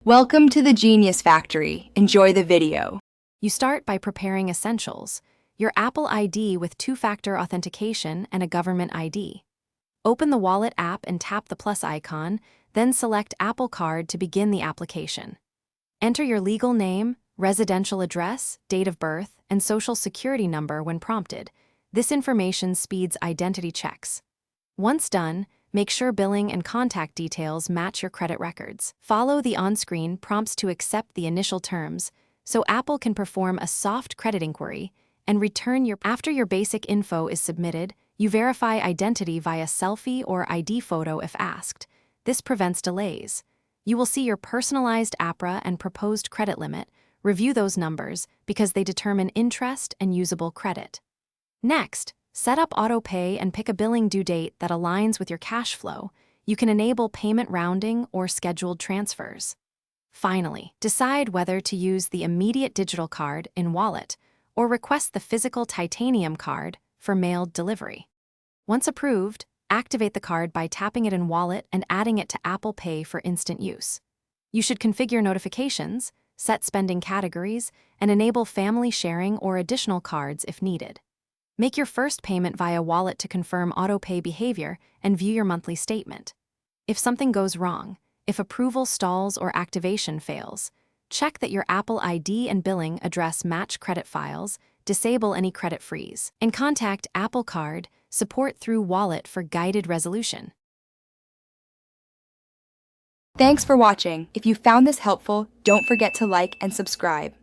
Welcome to the Genius Factory. Enjoy the video. You start by preparing essentials, your Apple ID with two-factor authentication and a government ID. Open the Wallet app and tap the plus icon, then select Apple Card to begin the application. Enter your legal name, residential address, date of birth, and social security number when prompted. This information speeds identity checks. Once done, make sure billing and contact details match your credit records. Follow the on-screen prompts to accept the initial terms, so Apple can perform a soft credit inquiry and return after your basic info is submitted. You verify identity via selfie or ID photo if asked. This prevents delays. You will see your personalized APRA and proposed credit limit. Review those numbers because they determine interest and usable credit. Next, set up auto-pay and pick a billing due date that aligns with your cash flow. You can enable payment rounding or scheduled transfers. Finally, decide whether to use the immediate digital card in Wallet or request the physical titanium card for mailed delivery. Once approved, activate the card by tapping it in Wallet and adding it to Apple Pay for instant use. You should configure notifications, set spending categories, and enable family sharing or additional cards if needed. Make your first payment via Wallet to confirm auto-pay behavior and view your monthly statement. If something goes wrong, if approval stalls or activation fails, check that your Apple ID and billing address match credit files, disable any credit freeze, and contact Apple Card support through Wallet for guided resolution. Thanks for watching. If you found this helpful, don't forget to like and subscribe.